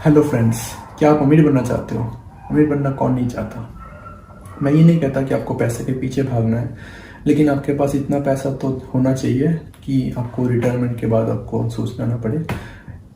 Hello friends, क्या आप अमीर बनना चाहते हो? अमीर बनना कौन नहीं चाहता। मैं ये नहीं कहता कि आपको पैसे के पीछे भागना है, लेकिन आपके पास इतना पैसा तो होना चाहिए कि आपको रिटायरमेंट के बाद आपको सोचना ना पड़े,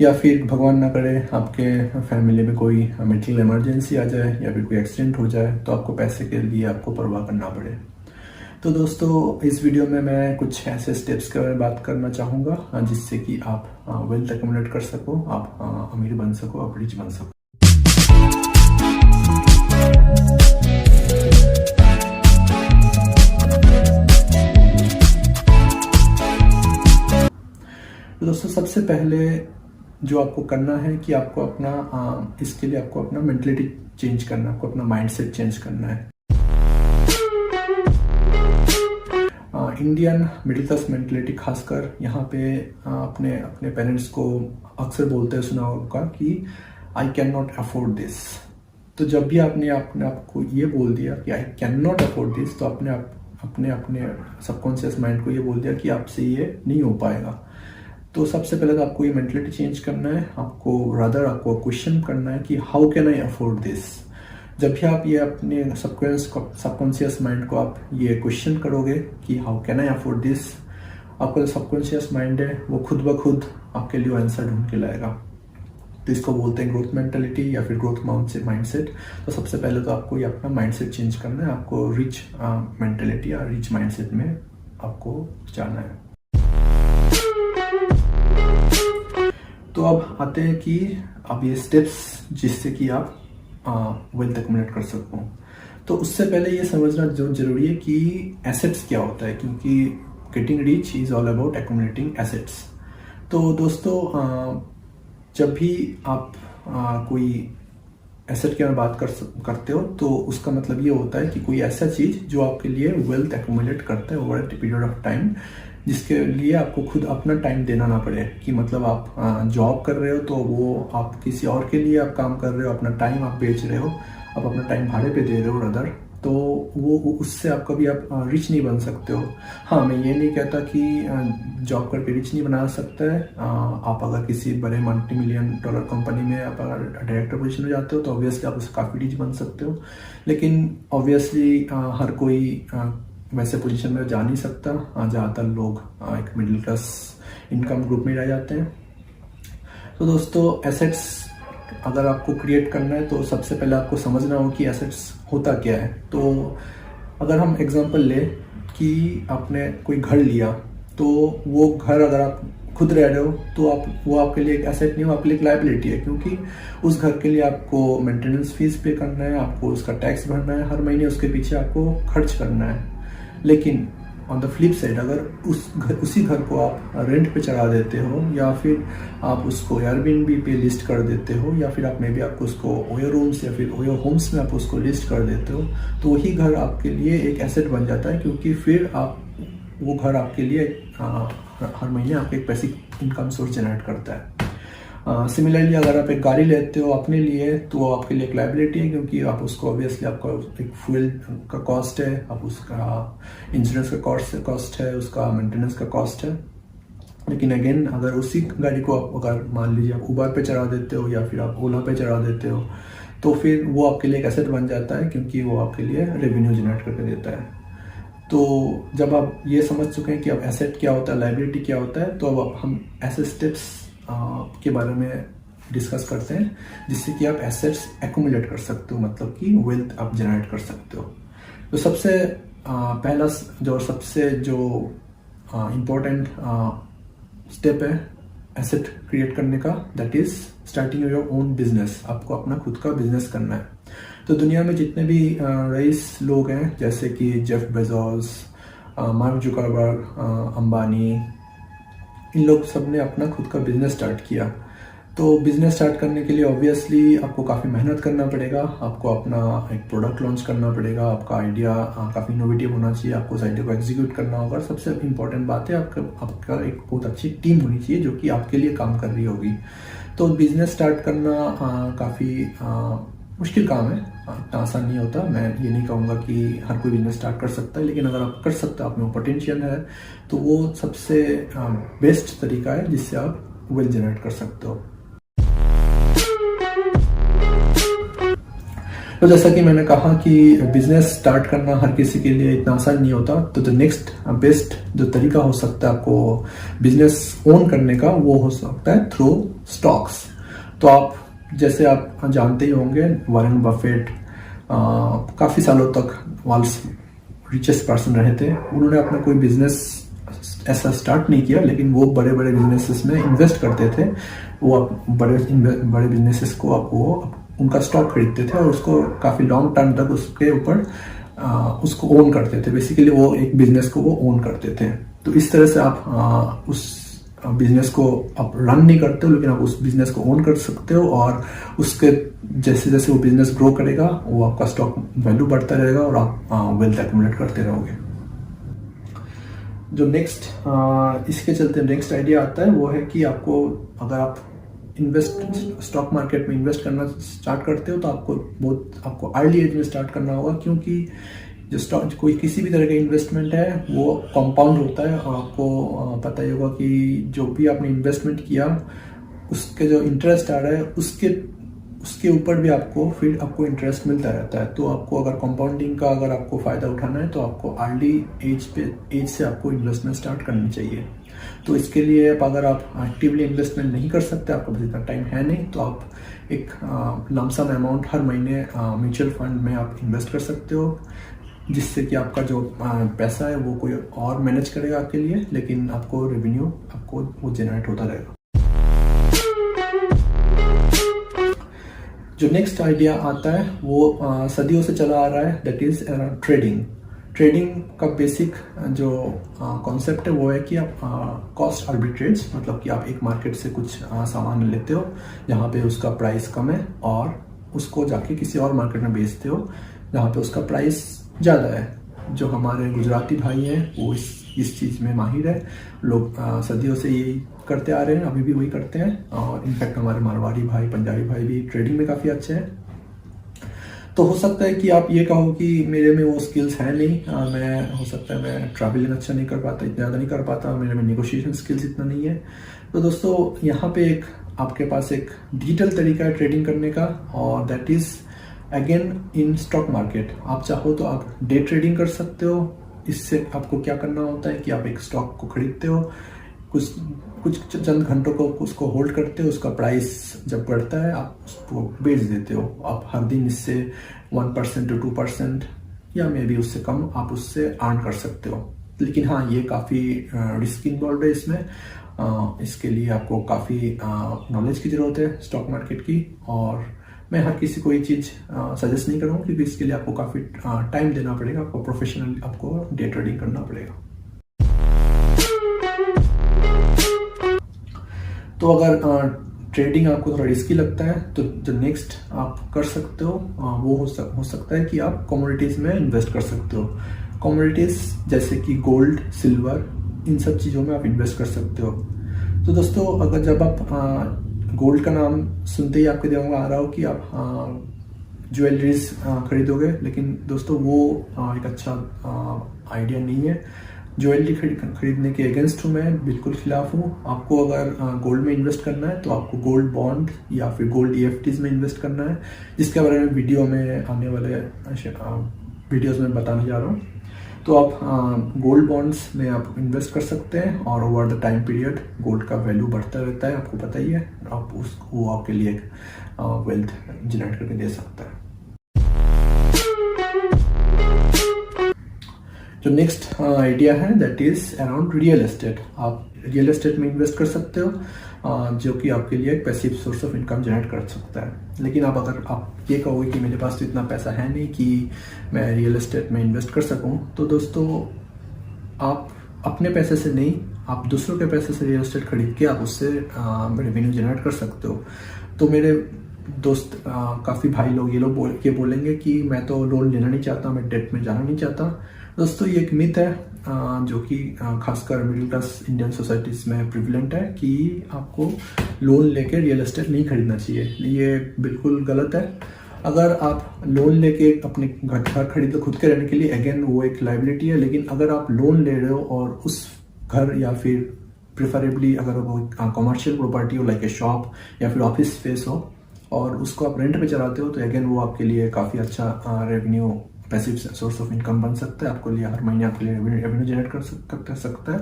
या फिर भगवान ना करे आपके फैमिली में कोई मेडिकल इमरजेंसी आ जाए या फिर कोई एक्सीडेंट हो जाए तो आपको पैसे के लिए आपको परवाह करना पड़े। तो दोस्तों, इस वीडियो में मैं कुछ ऐसे स्टेप्स के बारे में बात करना चाहूँगा जिससे कि आप वेल्थ एक्युमुलेट कर सको, आप अमीर बन सको, आप रिच बन सको। तो दोस्तों, सबसे पहले जो आपको करना है कि आपको अपना इसके लिए आपको अपना मेंटलिटी चेंज करना है, आपको अपना माइंडसेट चेंज करना है। इंडियन मिडिल क्लास मेंटलिटी खासकर यहाँ पे अपने अपने पेरेंट्स को अक्सर बोलते हैं, सुना होगा कि I can not afford this. तो जब भी आपने अपने आपको ये बोल दिया कि I can not afford this, तो अपने अपने सबकॉन्शियस माइंड को ये बोल दिया कि आपसे ये नहीं हो पाएगा। तो सबसे पहले तो आपको ये मेंटलिटी चेंज करना है, आपको क्वेश्चन करना है कि how can I afford this. जब भी आप ये अपने सबकॉन्शियस माइंड को आप ये क्वेश्चन करोगे कि how can I afford this, आपका जो सबकॉन्शियस माइंड है वो खुद ब खुद आपके लिए आंसर ढूंढ के लाएगा। तो इसको बोलते हैं ग्रोथ मेंटालिटी या फिर ग्रोथ माइंडसेट। तो सबसे पहले तो आपको ये अपना माइंडसेट चेंज करना है, आपको रिच मेंटालिटी या रिच माइंडसेट में आपको जाना है। तो अब आते हैं कि अब ये स्टेप्स जिससे कि आप वेल्थ एक्युमुलेट कर सको। तो उससे पहले ये समझना जो जरूरी है कि एसेट्स क्या होता है, क्योंकि getting rich is all about accumulating assets. तो दोस्तों, जब भी आप कोई एसेट के बारे में बात करते हो तो उसका मतलब ये होता है कि कोई ऐसा चीज जो आपके लिए वेल्थ एक्युमुलेट करता है over a period of time, जिसके लिए आपको खुद अपना टाइम देना ना पड़े। कि मतलब आप जॉब कर रहे हो तो वो आप किसी और के लिए आप काम कर रहे हो, अपना टाइम आप बेच रहे हो, आप अपना टाइम भाड़े पे दे रहे हो अदर, तो वो उससे आप कभी आप रिच नहीं बन सकते हो। हाँ, मैं ये नहीं कहता कि जॉब करके रिच नहीं बना सकता है। आप अगर किसी बड़े $multi-million कंपनी में आप अगर डायरेक्टर पोजीशन में जाते हो तो ऑब्वियसली आप उससे काफ़ी रिच बन सकते हो, लेकिन ऑब्वियसली हर कोई वैसे पोजीशन में जा नहीं सकता। ज़्यादातर लोग एक मिडिल क्लास इनकम ग्रुप में रह जाते हैं। तो दोस्तों, एसेट्स अगर आपको क्रिएट करना है तो सबसे पहले आपको समझना हो कि एसेट्स होता क्या है। तो अगर हम एग्जांपल ले कि आपने कोई घर लिया, तो वो घर अगर आप खुद रह रहे हो तो वो आपके लिए एक एसेट नहीं, वो आपके लिए एक लायबिलिटी है, क्योंकि उस घर के लिए आपको मेंटेनेंस फीस पे करना है, आपको उसका टैक्स भरना है, हर महीने उसके पीछे आपको खर्च करना है। लेकिन ऑन द फ्लिप साइड, अगर उसी घर को आप रेंट पे चढ़ा देते हो या फिर आप उसको एयरबीएनबी पे लिस्ट कर देते हो, या फिर आपको उसको ओयो रूम्स या फिर ओयो होम्स में आप उसको लिस्ट कर देते हो, तो वही घर आपके लिए एक एसेट बन जाता है, क्योंकि फिर वो घर आपके लिए हर महीने आपके एक पैसिव इनकम सोर्स जनरेट करता है। सिमिलरली अगर आप एक गाड़ी लेते हो अपने लिए तो वो आपके लिए एक लायबिलिटी है, क्योंकि आप उसको ऑब्वियसली आपका एक फ्यूल का कॉस्ट है, आप उसका इंश्योरेंस का कॉस्ट है, उसका मेंटेनेंस का कॉस्ट है। लेकिन अगेन, अगर उसी गाड़ी को आप अगर मान लीजिए आप उबर पे चढ़ा देते हो या फिर आप ओला पे चढ़ा देते हो, तो फिर वो आपके लिए एक एसेट बन जाता है, क्योंकि वो आपके लिए रेवेन्यू जनरेट करके देता है। तो जब आप ये समझ चुके हैं कि अब एसेट क्या होता है, लायबिलिटी क्या होता है, तो अब हम ऐसे स्टेप्स के बारे में डिस्कस करते हैं जिससे कि आप एसेट्स एक्युमुलेट कर सकते हो, मतलब कि वेल्थ आप जनरेट कर सकते हो। तो सबसे पहला सबसे इम्पोर्टेंट स्टेप है एसेट क्रिएट करने का, that is starting your own business. आपको अपना खुद का बिजनेस करना है। तो दुनिया में जितने भी रईस लोग हैं, जैसे कि Jeff Bezos, Mark Zuckerberg, Ambani, इन लोग सब ने अपना खुद का बिजनेस स्टार्ट किया। तो बिजनेस स्टार्ट करने के लिए ऑब्वियसली आपको काफ़ी मेहनत करना पड़ेगा, आपको अपना एक प्रोडक्ट लॉन्च करना पड़ेगा, आपका आइडिया काफ़ी इनोवेटिव होना चाहिए, आपको उस आइडिया को एग्जीक्यूट करना होगा। सबसे इम्पोर्टेंट बात है आपका एक बहुत अच्छी टीम होनी चाहिए जो कि आपके लिए काम कर रही होगी। तो बिजनेस स्टार्ट करना काफ़ी मुश्किल काम है, इतना आसान नहीं होता। मैं ये नहीं कहूँगा कि हर कोई बिजनेस स्टार्ट कर सकता है, लेकिन अगर आप कर सकते हो, आप में पोटेंशियल है, तो वो सबसे बेस्ट तरीका है जिससे आप वेल्थ जनरेट कर सकते हो। तो जैसा कि मैंने कहा कि बिजनेस स्टार्ट करना हर किसी के लिए इतना आसान नहीं होता, तो द नेक्स्ट बेस्ट जो तरीका हो सकता है आपको बिजनेस ओन करने का, वो हो सकता है थ्रू स्टॉक्स। तो आप जैसे आप जानते ही होंगे, वॉरेन बफेट काफ़ी सालों तक वर्ल्ड रिचेस्ट पर्सन रहे थे। उन्होंने अपना कोई बिजनेस ऐसा स्टार्ट नहीं किया, लेकिन वो बड़े बड़े बिजनेसेस में इन्वेस्ट करते थे। वो बड़े बिजनेसेस को वो उनका स्टॉक खरीदते थे और उसको काफ़ी लॉन्ग टर्म तक उसके ऊपर उसको ओन करते थे। बेसिकली वो एक बिजनेस को वो ओन करते थे। तो इस तरह से आप उस बिजनेस को आप रन नहीं करते हो, लेकिन आप उस बिजनेस को ओन कर सकते हो, और उसके जैसे जैसे वो बिजनेस ग्रो करेगा वो आपका स्टॉक वैल्यू बढ़ता रहेगा और आप वेल्थ एक्युमुलेट करते रहोगे। जो नेक्स्ट इसके चलते नेक्स्ट आइडिया आता है वो है कि आपको अगर आप स्टॉक मार्केट में इन्वेस्ट करना स्टार्ट करते हो तो आपको अर्ली एज में स्टार्ट करना होगा, क्योंकि जो स्टॉक कोई किसी भी तरह का इन्वेस्टमेंट है वो कंपाउंड होता है। और आपको पता ही होगा कि जो भी आपने इन्वेस्टमेंट किया उसके जो इंटरेस्ट आ रहा है उसके ऊपर भी आपको इंटरेस्ट मिलता रहता है। तो आपको अगर कंपाउंडिंग का अगर आपको फ़ायदा उठाना है तो आपको अर्ली एज से आपको इन्वेस्टमेंट स्टार्ट करनी चाहिए। तो इसके लिए अगर आप एक्टिवली इन्वेस्टमेंट नहीं कर सकते, आपका बस इतना टाइम है नहीं, तो आप एक लमसम अमाउंट हर महीने म्यूचुअल फंड में आप इन्वेस्ट कर सकते हो, जिससे कि आपका जो पैसा है वो कोई और मैनेज करेगा आपके लिए, लेकिन आपको रेवेन्यू आपको वो जनरेट होता रहेगा। जो नेक्स्ट आइडिया आता है वो सदियों से चला आ रहा है, दैट इज ट्रेडिंग। ट्रेडिंग का बेसिक जो कॉन्सेप्ट है वो है कि आप कॉस्ट आर्बिट्रेज, मतलब कि आप एक मार्केट से कुछ सामान लेते हो जहाँ पे उसका प्राइस कम है और उसको जाके किसी और मार्केट में बेचते हो जहाँ पे उसका प्राइस ज़्यादा है। जो हमारे गुजराती भाई हैं वो इस चीज़ में माहिर है। लोग सदियों से यही करते आ रहे हैं, अभी भी वही करते हैं, और इनफैक्ट हमारे मारवाड़ी भाई, पंजाबी भाई भी ट्रेडिंग में काफ़ी अच्छे हैं। तो हो सकता है कि आप ये कहो कि मेरे में वो स्किल्स हैं नहीं, हो सकता है मैं ट्रैवलिंग अच्छा नहीं कर पाता, इतना ज़्यादा नहीं कर पाता, मेरे में नेगोशिएशन स्किल्स इतना नहीं है। तो दोस्तों यहाँ पे आपके पास एक डिजिटल तरीका है ट्रेडिंग करने का, और that is again in stock market. आप चाहो तो आप डे ट्रेडिंग कर सकते हो। इससे आपको क्या करना होता है कि आप एक स्टॉक को खरीदते हो, कुछ चंद घंटों को उसको होल्ड करते हो, उसका प्राइस जब बढ़ता है आप उसको बेच देते हो। आप हर दिन इससे 1% to 2% या मे बी उससे कम आप उससे अर्न कर सकते हो। लेकिन हाँ, ये काफ़ी रिस्क इन्वॉल्व है इसमें। इसके लिए आपको काफ़ी नॉलेज की ज़रूरत है स्टॉक मार्केट की, और मैं हर किसी को ये चीज़ सजेस्ट नहीं करूँगा, क्योंकि इसके लिए आपको काफ़ी टाइम देना पड़ेगा, आपको प्रोफेशनल आपको डे ट्रेडिंग करना पड़ेगा। तो अगर ट्रेडिंग आपको थोड़ा रिस्की लगता है तो जो नेक्स्ट आप कर सकते हो वो हो सकता है कि आप कमोडिटीज़ में इन्वेस्ट कर सकते हो। कमोडिटीज़ जैसे कि गोल्ड, सिल्वर, इन सब चीज़ों में आप इन्वेस्ट कर सकते हो। तो दोस्तों अगर जब आप गोल्ड का नाम सुनते ही आपके दिमाग में आ रहा हो कि आप ज्वेलरीज खरीदोगे, लेकिन दोस्तों वो एक अच्छा आइडिया नहीं है। ज्वेलरी खरीदने के अगेंस्ट हूँ, मैं बिल्कुल खिलाफ हूँ। आपको अगर गोल्ड में इन्वेस्ट करना है तो आपको गोल्ड बॉन्ड या फिर गोल्ड EFTs में इन्वेस्ट करना है, जिसके बारे में वीडियो में आने वाले वीडियोस में बताने जा रहा हूँ। तो आप गोल्ड बॉन्ड्स में आप इन्वेस्ट कर सकते हैं, और over the time period gold का वैल्यू बढ़ता रहता है, आपको पता ही है। वो आपके लिए वेल्थ जनरेट करके दे सकता है। जो नेक्स्ट आइडिया है that is around real estate. आप रियल एस्टेट में इन्वेस्ट कर सकते हो, जो कि आपके लिए एक passive source of income generate कर सकता है। लेकिन अगर आप ये कहोगे कि मेरे पास तो इतना पैसा है नहीं कि मैं रियल एस्टेट में इन्वेस्ट कर सकूं, तो दोस्तों आप अपने पैसे से नहीं, आप दूसरों के पैसे से रियल एस्टेट खरीद के आप उससे रेवेन्यू जनरेट कर सकते हो। तो मेरे दोस्त काफ़ी भाई लोग ये बोलेंगे कि मैं तो लोन लेना नहीं चाहता, मैं डेट में जाना नहीं चाहता। दोस्तों ये एक मिथ है जो कि खासकर मिडिल क्लास इंडियन सोसाइटीज़ में प्रिविलेंट है कि आपको लोन लेके रियल एस्टेट नहीं खरीदना चाहिए। ये बिल्कुल गलत है। अगर आप लोन लेके अपने घर खरीदो खुद के रहने के लिए, अगेन वो एक लाइबिलिटी है। लेकिन अगर आप लोन ले रहे हो और उस घर या फिर प्रेफरेबली अगर वो कमर्शियल प्रॉपर्टी हो, लाइक ए शॉप या फिर ऑफिस स्पेस हो, और उसको आप रेंट पे चलाते हो तो अगेन वो आपके लिए काफ़ी अच्छा revenue passive source of income बन सकता है, आपको लिए हर महीने आपके लिए रेवेन्यू जनरेट कर सकता है।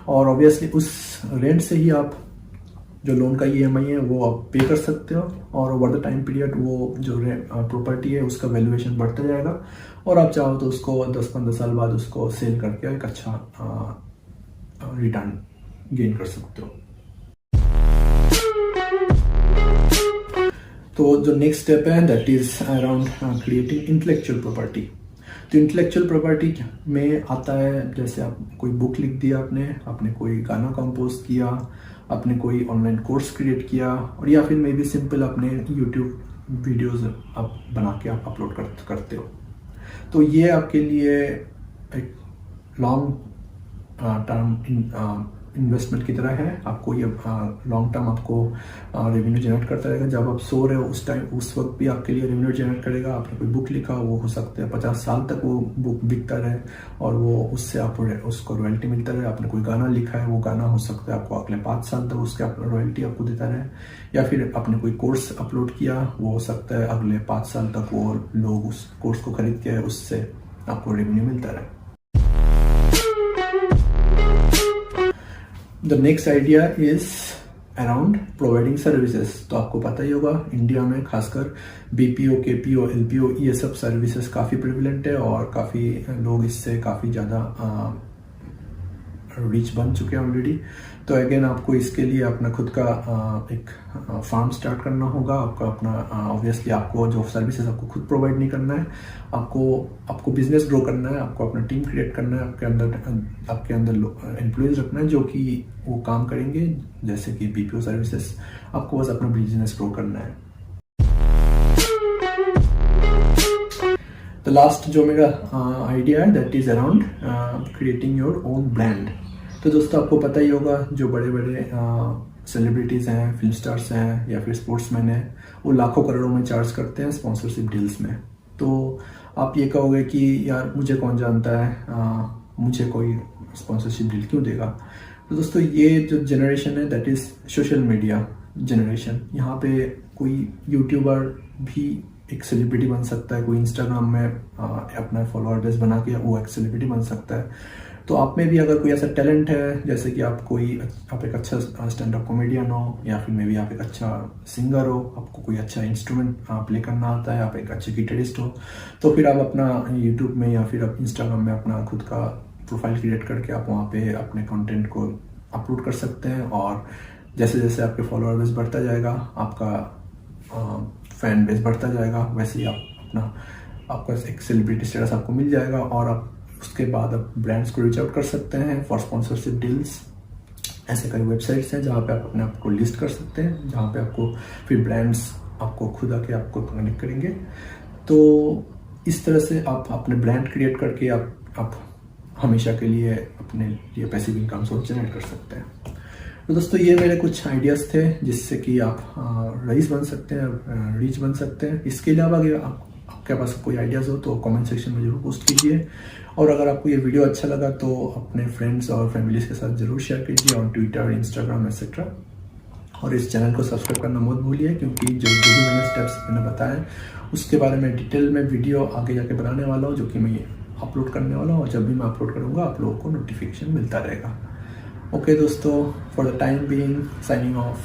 और ऑब्वियसली उस रेंट से ही आप जो लोन का EMI है वो आप पे कर सकते हो, और ओवर द टाइम पीरियड वो जो प्रॉपर्टी है उसका वैल्यूएशन बढ़ता जाएगा, और आप चाहो तो उसको 10-15 साल बाद उसको सेल करके एक अच्छा रिटर्न गेन कर सकते हो। तो जो नेक्स्ट स्टेप है that is around creating intellectual property. तो इंटेलेक्चुअल प्रॉपर्टी में आता है जैसे आप कोई बुक लिख दिया, आपने कोई गाना कंपोज किया, आपने कोई ऑनलाइन कोर्स क्रिएट किया, और या फिर मे बी सिंपल अपने यूट्यूब वीडियोस आप बना के आप अपलोड करते हो। तो ये आपके लिए एक लॉन्ग टर्म इन्वेस्टमेंट की तरह है। आपको ये लॉन्ग टर्म आपको रेवेन्यू जनरेट करता रहेगा। जब आप सो रहे हो उस वक्त भी आपके लिए रेवेन्यू जनरेट करेगा। आपने कोई बुक लिखा, वो हो सकता है 50 साल तक वो बुक बिकता रहे और वो उससे आप उसको रॉयल्टी मिलता रहे। आपने कोई गाना लिखा है, वो गाना हो सकता है आपको अगले 5 साल तक उसके रॉयल्टी आपको देता रहे। या फिर आपने कोई कोर्स अपलोड किया, वो हो सकता है अगले 5 साल तक वो लोग उस कोर्स को खरीद के उससे आपको रेवेन्यू मिलता रहे। The next idea is around providing services। तो आपको पता ही होगा इंडिया में खासकर BPO, KPO, LPO ये सब सर्विसेज काफ़ी प्रिविलेंट है और काफ़ी लोग इससे काफ़ी ज़्यादा रिच बन चुके हैं ऑलरेडी। तो अगेन आपको इसके लिए अपना खुद का एक फार्म स्टार्ट करना होगा। आपका अपना ऑब्वियसली आपको जो सर्विसेज आपको खुद प्रोवाइड नहीं करना है, आपको बिजनेस ग्रो करना है, आपको अपना टीम क्रिएट करना है, आपके अंदर एम्प्लॉयज रखना है जो कि वो काम करेंगे जैसे कि BPO सर्विसेज। आपको बस अपना बिजनेस ग्रो करना है। तो लास्ट जो मेरा आइडिया है that is around creating your own brand. तो दोस्तों आपको पता ही होगा जो बड़े बड़े सेलिब्रिटीज़ हैं, फिल्म स्टार्स हैं या फिर स्पोर्ट्समैन हैं, वो लाखों करोड़ों में चार्ज करते हैं स्पॉन्सरशिप डील्स में। तो आप ये कहोगे कि यार मुझे कौन जानता है, मुझे कोई स्पॉन्सरशिप डील क्यों देगा। तो दोस्तों ये जो जनरेशन है that is social media generation. यहाँ पे कोई यूट्यूबर भी एक सेलिब्रिटी बन सकता है, कोई इंस्टाग्राम में अपना फॉलोअर बेस बना के वो एक सेलिब्रिटी बन सकता है। तो आप में भी अगर कोई ऐसा टैलेंट है जैसे कि आप एक अच्छा स्टैंड अप कॉमेडियन हो, या फिर मे बी आप एक अच्छा सिंगर हो, आपको कोई अच्छा इंस्ट्रूमेंट प्ले करना आता है, आप एक अच्छे गिटारिस्ट हो, तो फिर आप अपना यूट्यूब में या फिर आप इंस्टाग्राम में अपना खुद का प्रोफाइल क्रिएट करके आप वहाँ पे अपने कंटेंट को अपलोड कर सकते हैं। और जैसे जैसे आपके फॉलोअर बेस बढ़ता जाएगा, आपका फैन बेस बढ़ता जाएगा, वैसे ही आपका एक सेलिब्रिटी स्टेटस आपको मिल जाएगा। और आप उसके बाद आप ब्रांड्स को रीच आउट कर सकते हैं फॉर स्पॉन्सरशिप डील्स। ऐसे कई वेबसाइट्स हैं जहाँ पे आप अपने आप को लिस्ट कर सकते हैं, जहाँ पे आपको फिर ब्रांड्स आपको खुद आके आपको कनेक्ट करेंगे। तो इस तरह से आप अपने ब्रांड क्रिएट करके आप हमेशा के लिए अपने लिए पैसिव इनकम सोर्स जनरेट कर सकते हैं। तो दोस्तों ये मेरे कुछ आइडियाज़ थे जिससे कि आप रईस बन सकते हैं, रिच बन सकते हैं। इसके अलावा अगर आपके पास कोई आइडियाज़ हो तो कमेंट सेक्शन में जरूर पोस्ट कीजिए। और अगर आपको ये वीडियो अच्छा लगा तो अपने फ्रेंड्स और फैमिलीज के साथ जरूर शेयर कीजिए ऑन ट्विटर, इंस्टाग्राम एक्सेट्रा। और इस चैनल को सब्सक्राइब करना मत भूलिए, क्योंकि जो भी मैंने स्टेप्स मैंने बताए उसके बारे में डिटेल में वीडियो आगे जाके बनाने वाला हूँ, जो कि मैं अपलोड करने वाला हूँ। और जब भी मैं अपलोड करूँगा आप लोगों को नोटिफिकेशन मिलता रहेगा। ओके दोस्तों, for the time being signing off.